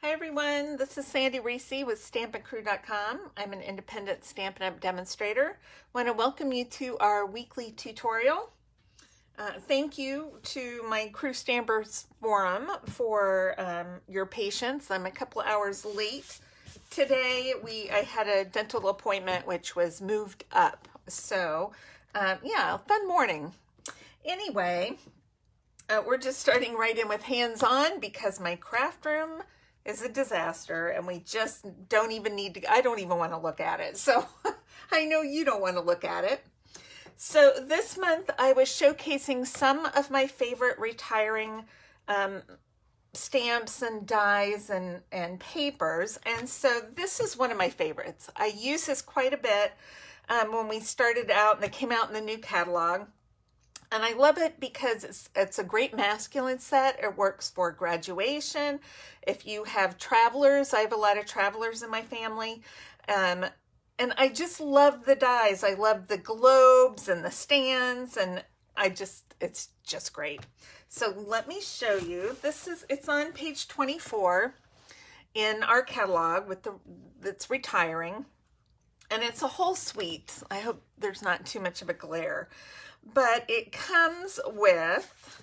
Hi everyone, this is Sandy Reese with StampinCrew.com. I'm an independent Stampin' Up! Demonstrator. I want to welcome you to our weekly tutorial. Thank you to my Crew Stampers Forum for your patience. I'm a couple hours late. Today I had a dental appointment which was moved up. So yeah, fun morning. Anyway, we're just starting right in with hands-on because my craft room is a disaster and we just don't even need to, I don't even want to look at it. So I know you don't want to look at it. So this month I was showcasing some of my favorite retiring stamps and dies and papers. And so this is one of my favorites. I use this quite a bit when we started out and they came out in the new catalog. And I love it because it's a great masculine set. It works for graduation. If you have travelers, I have a lot of travelers in my family. And I just love the dies. I love the globes and the stands, and it's just great. So let me show you. It's on page 24 in our catalog that's retiring. And it's a whole suite. I hope there's not too much of a glare. But it comes with,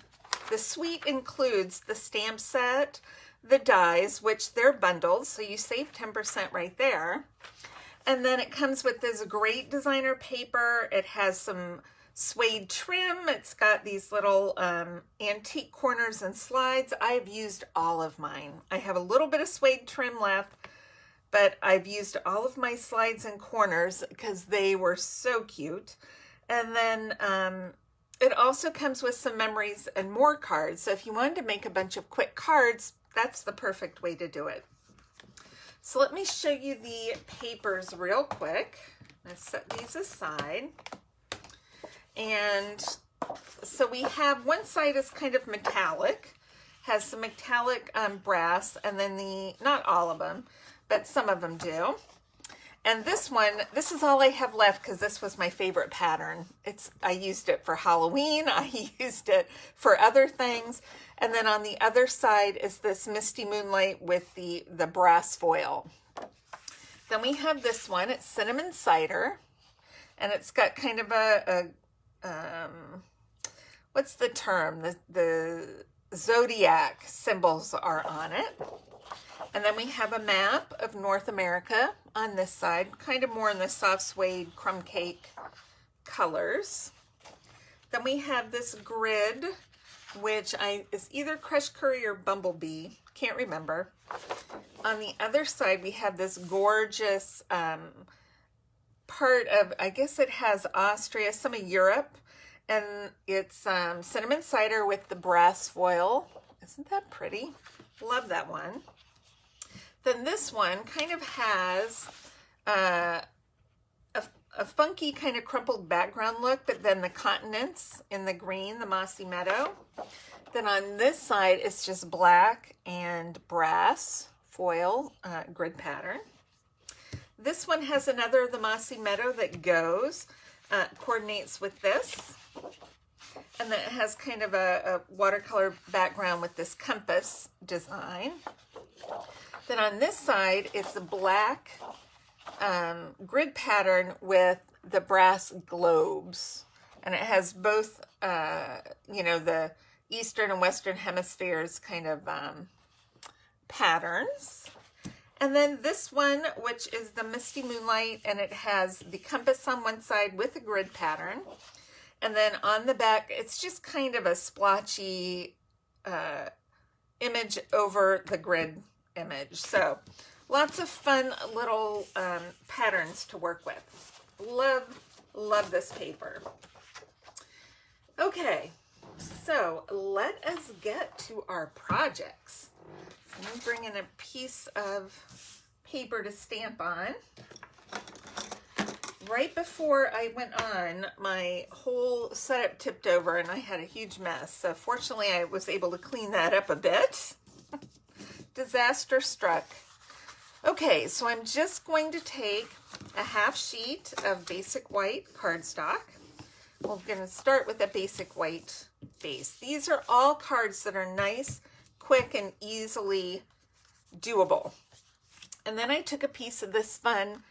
the suite includes the stamp set, the dies, which they're bundled, so you save 10% right there. And then it comes with this great designer paper. It has some suede trim. It's got these little antique corners and slides. I've used all of mine. I have a little bit of suede trim left, but I've used all of my slides and corners because they were so cute. And then it also comes with some memories and more cards. So if you wanted to make a bunch of quick cards, that's the perfect way to do it. So let me show you the papers real quick. Let's set these aside. And so we have one side is kind of metallic, has some metallic brass, and then not all of them, but some of them do. And this is all I have left because this was my favorite pattern. I used it for Halloween. I used it for other things. And then on the other side is this Misty Moonlight with the brass foil. Then we have this one. It's Cinnamon Cider. And it's got kind of what's the term? The zodiac symbols are on it. And then we have a map of North America on this side, kind of more in the soft suede crumb cake colors. Then we have this grid, which is either Crush Curry or Bumblebee, can't remember. On the other side, we have this gorgeous part of, I guess it has Austria, some of Europe, and it's Cinnamon Cider with the brass foil. Isn't that pretty? Love that one. Then this one kind of has a funky kind of crumpled background look, but then the continents in the green, the mossy meadow. Then on this side, it's just black and brass foil grid pattern. This one has another, the mossy meadow that coordinates with this. And then it has kind of a watercolor background with this compass design. Then on this side, it's a black grid pattern with the brass globes. And it has both, the Eastern and Western hemispheres kind of patterns. And then this one, which is the Misty Moonlight, and it has the compass on one side with a grid pattern. And then on the back, it's just kind of a splotchy image over the grid image. So lots of fun little patterns to work with. Love this paper. Okay, so let us get to our projects. Let me bring in a piece of paper to stamp on. Right before I went on, my whole setup tipped over and I had a huge mess. So fortunately I was able to clean that up a bit. Disaster struck. Okay, so I'm just going to take a half sheet of basic white cardstock. We're going to start with a basic white base. These are all cards that are nice, quick, and easily doable. And then I took a piece of this fun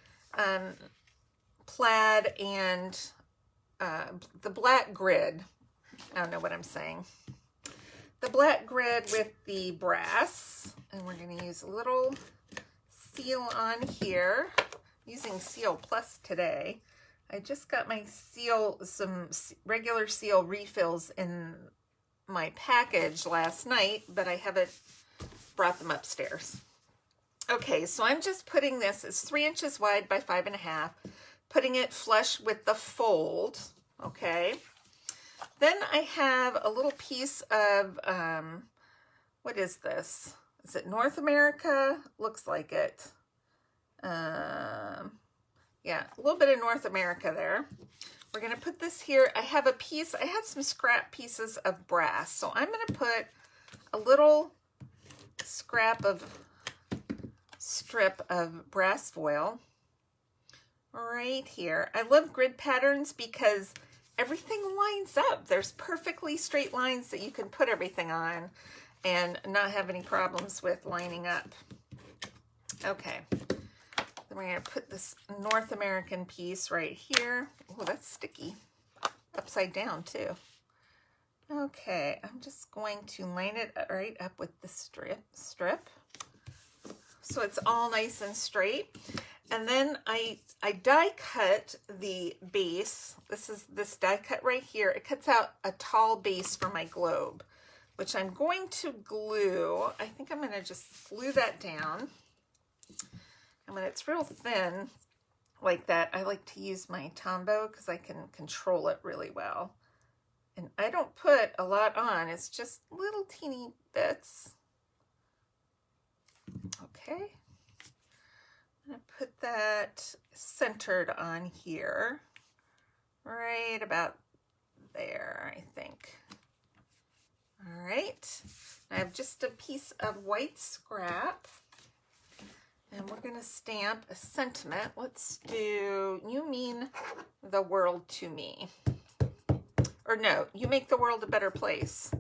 plaid and the black grid. I don't know what I'm saying. The black grid with the brass, and we're going to use a little seal on here. I'm using Seal Plus today. I just got my seal, some regular seal refills in my package last night, but I haven't brought them upstairs. Okay, so I'm just putting this, it's 3 inches wide by 5.5, putting it flush with the fold, okay? Then I have a little piece of, what is this? Is it North America? Looks like it. Yeah, a little bit of North America there. We're gonna put this here. I have a piece, I had some scrap pieces of brass, so I'm gonna put a little strip of brass foil right here. I love grid patterns because everything lines up. There's perfectly straight lines that you can put everything on and not have any problems with lining up. Okay, then we're going to put this North American piece right here. Oh, that's sticky. Upside down too. Okay, I'm just going to line it right up with the strip. So it's all nice and straight. And then I die cut the base. This is this die cut right here. It cuts out a tall base for my globe, which I'm going to glue. I think I'm going to just glue that down. And when it's real thin like that, I like to use my Tombow because I can control it really well. And I don't put a lot on. It's just little teeny bits. Okay. I'm going to put that centered on here, right about there, I think. All right, I have just a piece of white scrap, and we're going to stamp a sentiment. Let's do, you mean the world to me. Or no, you make the world a better place.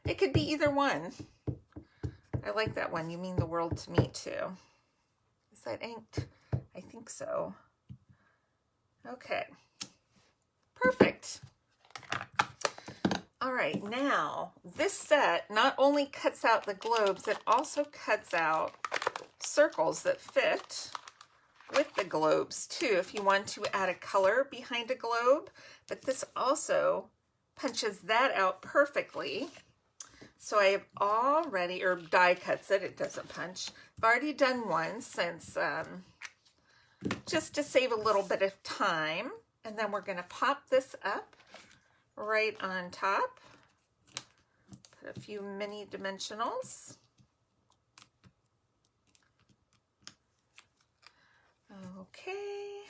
It could be either one. I like that one, you mean the world to me too. Is that inked? I think so. Okay, perfect. All right, now this set not only cuts out the globes, it also cuts out circles that fit with the globes too, if you want to add a color behind a globe, but this also punches that out perfectly. So I have already, or die cuts it, it doesn't punch. I've already done one since, just to save a little bit of time. And then we're gonna pop this up right on top. Put a few mini dimensionals. Okay.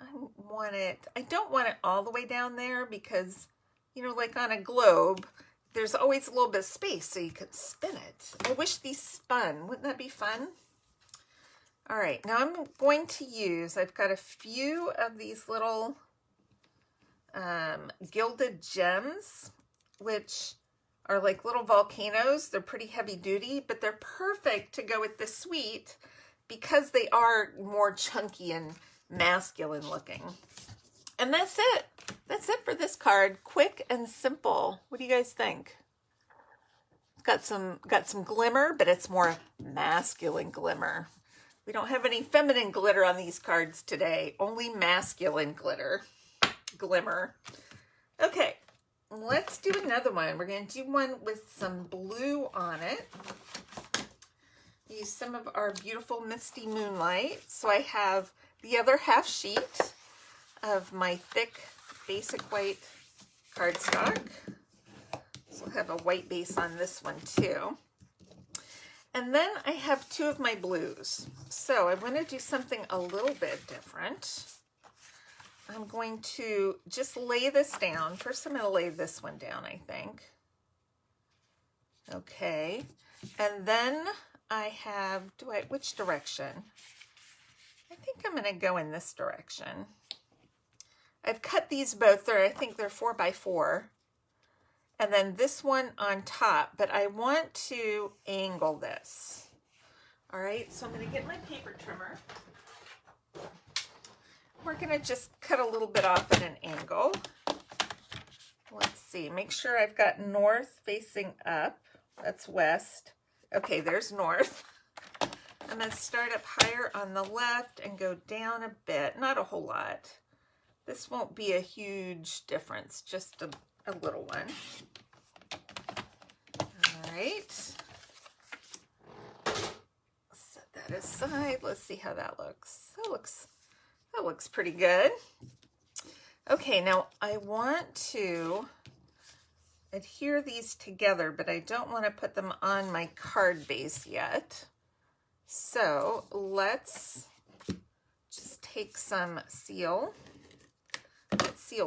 I don't want it all the way down there because, you know, like on a globe, there's always a little bit of space so you could spin it. I wish these spun. Wouldn't that be fun? All right, now I'm going to use, I've got a few of these little gilded gems, which are like little volcanoes. They're pretty heavy duty, but they're perfect to go with the suite because they are more chunky and masculine looking. And that's it. That's it for this card. Quick and simple. What do you guys think? Got some glimmer, but it's more masculine glimmer. We don't have any feminine glitter on these cards today. Only masculine glimmer. Okay, let's do another one. We're going to do one with some blue on it. Use some of our beautiful Misty Moonlight. So I have the other half sheet of my thick basic white cardstock. So I'll have a white base on this one too. And then I have two of my blues. So I want to do something a little bit different. I'm going to just lay this down. First I'm going to lay this one down, I think. Okay. And then I have, which direction? I think I'm going to go in this direction. I've cut these both. I think they're 4x4. And then this one on top, but I want to angle this. All right, so I'm going to get my paper trimmer. We're going to just cut a little bit off at an angle. Let's see, make sure I've got north facing up. That's west. Okay, there's north. I'm going to start up higher on the left and go down a bit, not a whole lot. This won't be a huge difference, just a little one. All right. Set that aside. Let's see how that looks. That looks pretty good. Okay, now I want to adhere these together, but I don't want to put them on my card base yet. So let's just take some Seal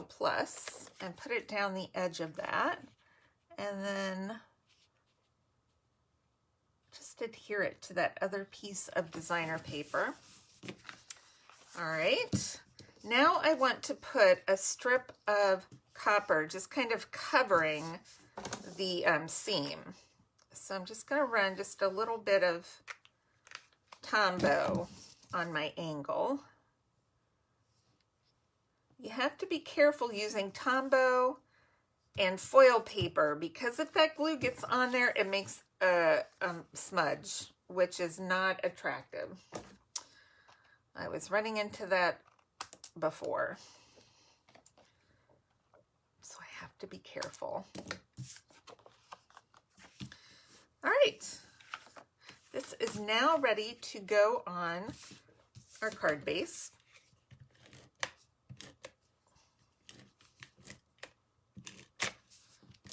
Plus, and put it down the edge of that, and then just adhere it to that other piece of designer paper. All right, now I want to put a strip of copper just kind of covering the seam. So I'm just going to run just a little bit of Tombow on my angle. You have to be careful using Tombow and foil paper, because if that glue gets on there, it makes a smudge, which is not attractive. I was running into that before, so I have to be careful. All right, this is now ready to go on our card base.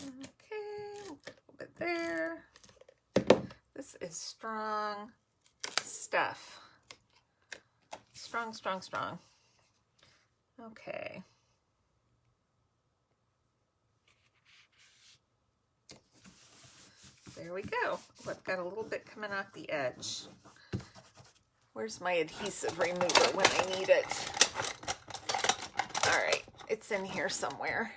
Okay, a little bit there. This is strong stuff. Strong, strong, strong. Okay. There we go. Oh, I've got a little bit coming off the edge. Where's my adhesive remover when I need it? All right, it's in here somewhere.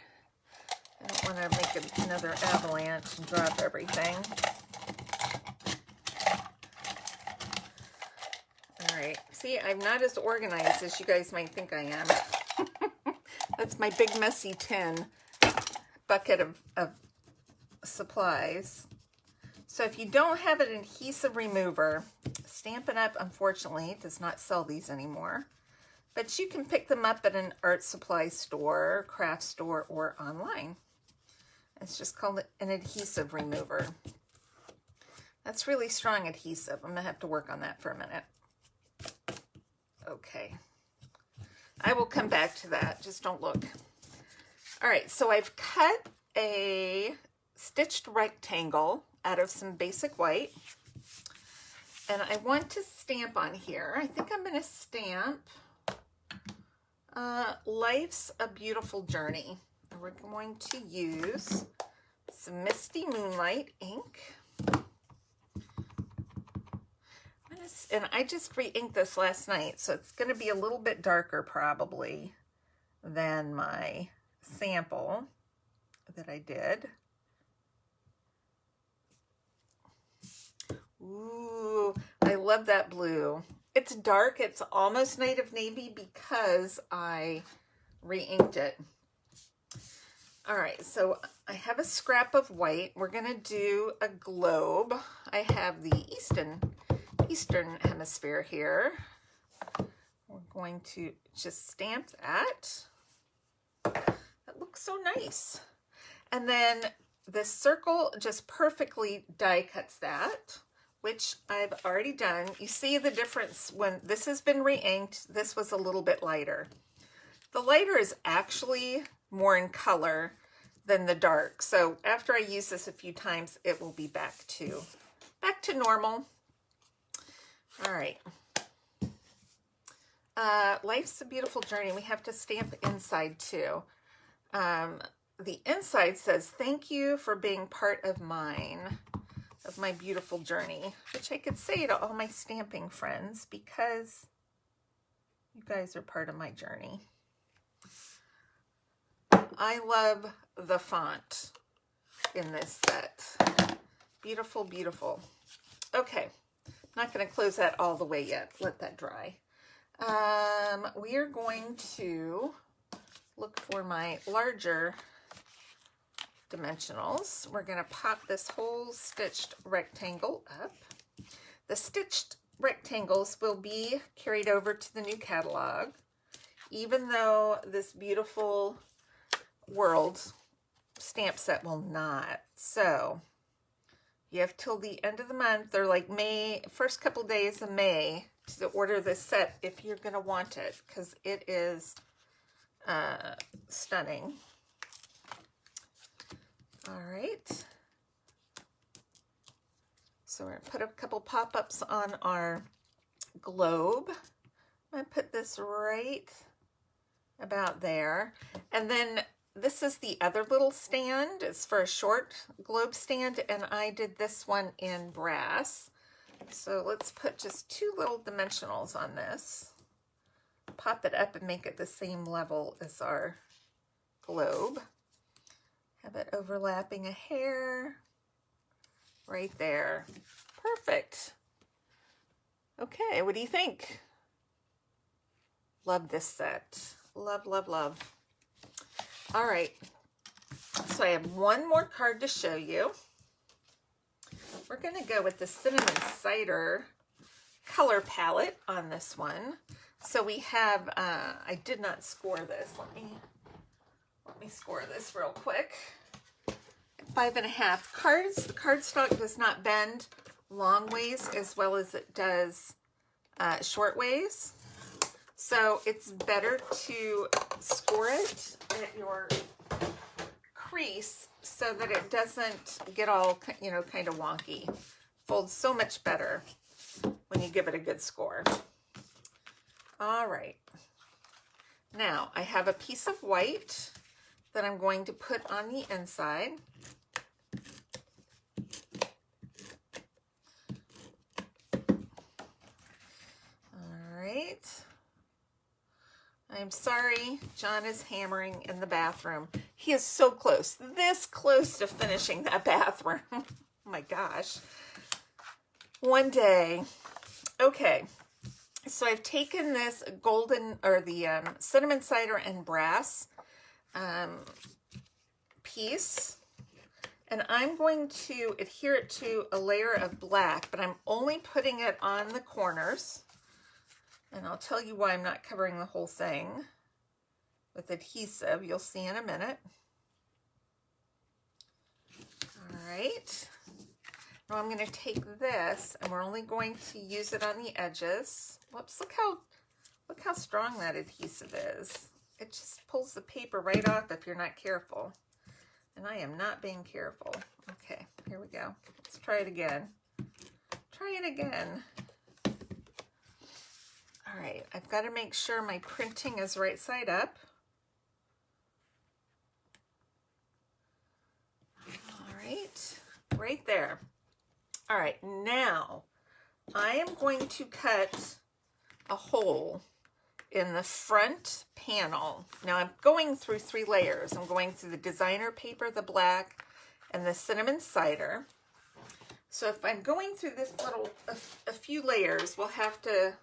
I don't want to make another avalanche and drop everything. All right, see, I'm not as organized as you guys might think I am. That's my big messy tin bucket of supplies. So if you don't have an adhesive remover, Stampin' Up! Unfortunately does not sell these anymore, but you can pick them up at an art supply store, craft store, or online. It's just called an adhesive remover. That's really strong adhesive. I'm gonna have to work on that for a minute. Okay, I will come back to that, just don't look. All right, so I've cut a stitched rectangle out of some basic white, and I want to stamp on here. I think I'm going to stamp Life's a Beautiful Journey. And we're going to use some Misty Moonlight ink. And I just re-inked this last night, so it's going to be a little bit darker probably than my sample that I did. Ooh, I love that blue. It's dark. It's almost Native Navy because I re-inked it. All right, so I have a scrap of white. We're going to do a globe. I have the Eastern Hemisphere here. We're going to just stamp that. That looks so nice. And then this circle just perfectly die cuts that, which I've already done. You see the difference when this has been re-inked. This was a little bit lighter. The lighter is actually more in color than the dark. So after I use this a few times, it will be back to normal. All right. Life's a Beautiful Journey. We have to stamp inside too. The inside says, "Thank you for being part of my beautiful journey," which I could say to all my stamping friends because you guys are part of my journey. I love the font in this set. Beautiful, beautiful. Okay, Not going to close that all the way yet. Let that dry. We are going to look for my larger dimensionals. We're going to pop this whole stitched rectangle up. The stitched rectangles will be carried over to the new catalog, even though this beautiful World stamp set will not. So you have till the end of the month, or like May, first couple days of May, to order this set if you're going to want it, because it is stunning. All right. So we're going to put a couple pop-ups on our globe. I'm going to put this right about there. And then this is the other little stand. It's for a short globe stand, and I did this one in brass. So let's put just 2 little dimensionals on this. Pop it up and make it the same level as our globe. Have it overlapping a hair right there. Perfect. Okay, what do you think? Love this set. Love, love, love. All right, so I have one more card to show you. We're going to go with the Cinnamon Cider color palette on this one. So we have, I did not score this. Let me score this real quick. 5.5 cards. The cardstock does not bend long ways as well as it does short ways. So it's better to score it at your crease so that it doesn't get all, you know, kind of wonky. Folds so much better when you give it a good score. All right. Now I have a piece of white that I'm going to put on the inside. All right. I'm sorry, John is hammering in the bathroom. He is so close, this close to finishing that bathroom. Oh my gosh. One day. Okay, so I've taken this golden, or the cinnamon cider and brass piece, and I'm going to adhere it to a layer of black, but I'm only putting it on the corners. And I'll tell you why I'm not covering the whole thing with adhesive. You'll see in a minute. All right. Now I'm going to take this, and we're only going to use it on the edges. Whoops, look how strong that adhesive is. It just pulls the paper right off if you're not careful. And I am not being careful. Okay, here we go. Let's try it again. Try it again. All right, I've got to make sure my printing is right side up. All right there. All right, now I am going to cut a hole in the front panel. Now I'm going through 3 layers. I'm going through the designer paper, the black, and the cinnamon cider. So if I'm going through this little, a few layers, we'll have to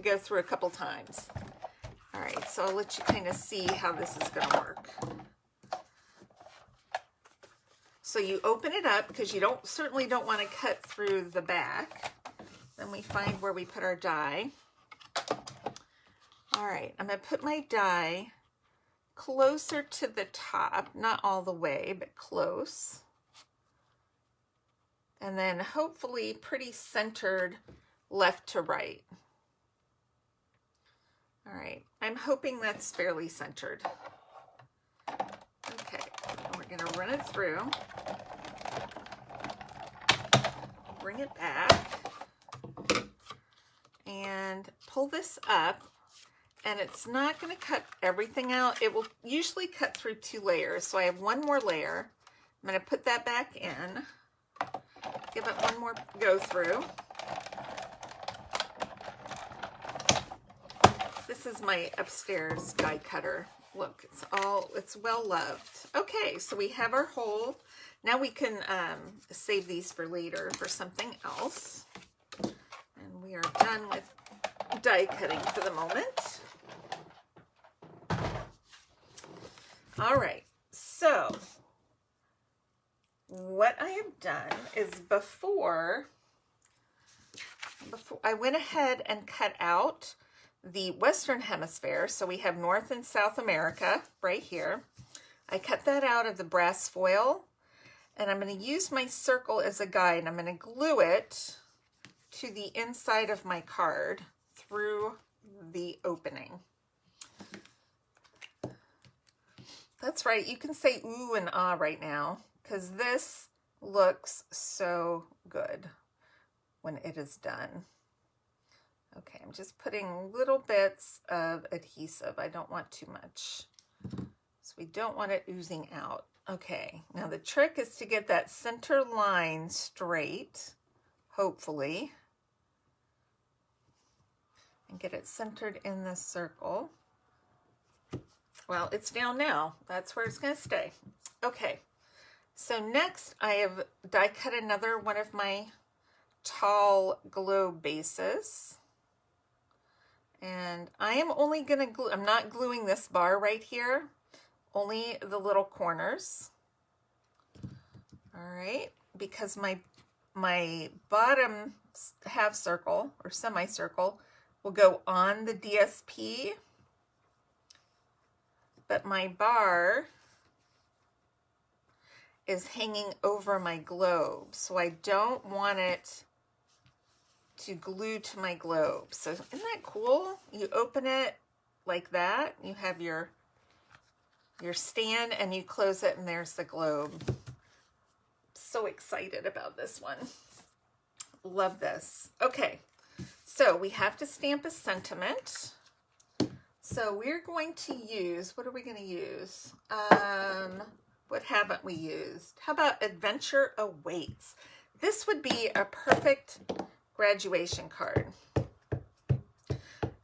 go through a couple times. All right, so I'll let you kind of see how this is going to work. So you open it up because you certainly don't want to cut through the back. Then we find where we put our die. All right, I'm going to put my die closer to the top, not all the way, but close. And then hopefully pretty centered left to right. All right, I'm hoping that's fairly centered. Okay, we're going to run it through. Bring it back. And pull this up. And it's not going to cut everything out. It will usually cut through 2 layers. So I have 1 more layer. I'm going to put that back in. Give it 1 more go through. This is my upstairs die cutter. Look, it's well loved. Okay, so we have our hole. Now we can save these for later for something else. we are done with die cutting for the moment. All right, so what I have done is before I went ahead and cut out the Western Hemisphere, so we have North and South America right here. I cut that out of the brass foil, and I'm going to use my circle as a guide. I'm going to glue it to the inside of my card through the opening. That's right, you can say ooh and ah right now, because this looks so good when it is done. Okay, I'm just putting little bits of adhesive. I don't want too much, so we don't want it oozing out. Okay, now the trick is to get that center line straight, hopefully, and get it centered in this circle. Well, it's down now. That's where it's going to stay. Okay, so next I have die cut another one of my tall globe bases. And I am only going to glue, I'm not gluing this bar right here, only the little corners. All right, because my bottom half circle or semicircle will go on the DSP. But my bar is hanging over my globe, so I don't want it to glue to my globe. So isn't that cool? You open it like that, you have your stand, and you close it, and there's the globe. So excited about this one. Love this. Okay, so we have to stamp a sentiment. So we're going to use, what are we going to use? What haven't we used? How about Adventure Awaits? This would be a perfect graduation card.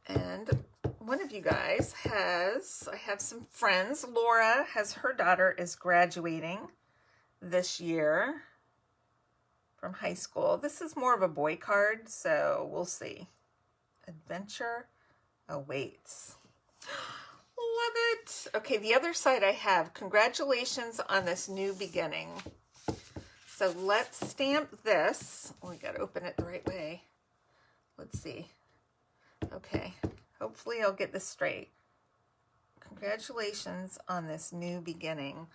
And one of you guys has, I have some friends. Laura has, her daughter is graduating this year from high school. This is more of a boy card, so we'll see. Adventure Awaits. Love it. Okay, the other side I have, congratulations on this new beginning. So let's stamp this. Oh, we got to open it the right way. Let's see. Okay, hopefully I'll get this straight. Congratulations on this new beginning.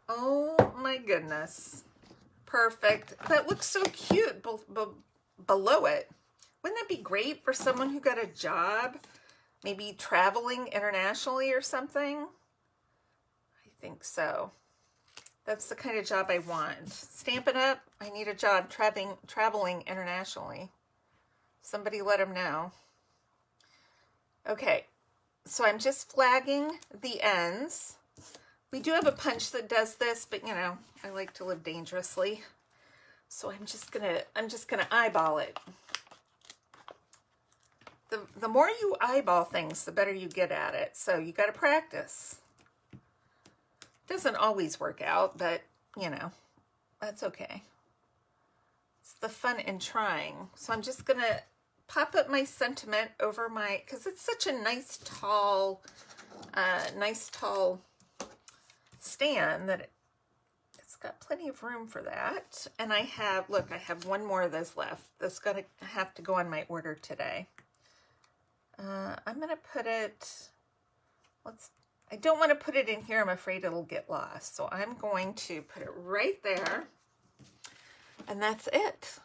Oh my goodness. Perfect. That looks so cute below it. Wouldn't that be great for someone who got a job? Maybe traveling internationally or something? I think so. That's the kind of job I want. Stampin' Up, I need a job traveling internationally. Somebody let them know. Okay, so I'm just flagging the ends. We do have a punch that does this, but you know, I like to live dangerously. So I'm just gonna eyeball it. The more you eyeball things, the better you get at it. So you got to practice. Doesn't always work out, but you know, that's okay. It's the fun in trying. So I'm just gonna pop up my sentiment over my, because it's such a nice tall stand that it's got plenty of room for that. And I have, look, I have one more of this left. That's gonna have to go on my order today. I'm going to put it, I don't want to put it in here. I'm afraid it'll get lost. So I'm going to put it right there. And that's it.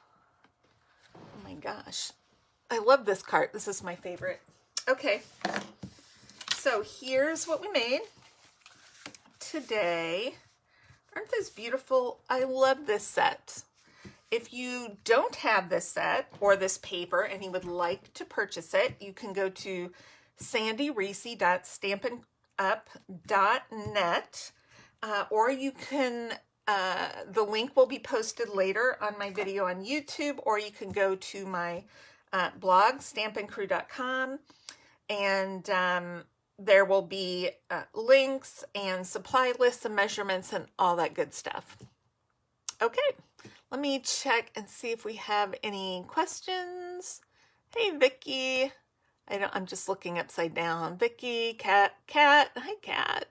Oh my gosh. I love this card. This is my favorite. Okay. So here's what we made today. Aren't those beautiful? I love this set. If you don't have this set or this paper and you would like to purchase it, you can go to sandyreese.stampinup.net, or you can, the link will be posted later on my video on YouTube, or you can go to my blog, stampincrew.com, and there will be links and supply lists and measurements and all that good stuff. Okay. Let me check and see if we have any questions. Hey, Vicky. I'm just looking upside down. Vicky, Cat. Hi, Cat.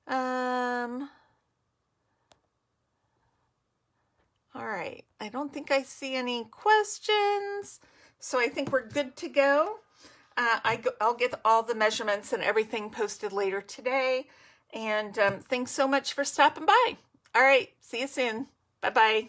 All right. I don't think I see any questions. So I think we're good to go. I'll get all the measurements and everything posted later today. And thanks so much for stopping by. All right. See you soon. Bye-bye.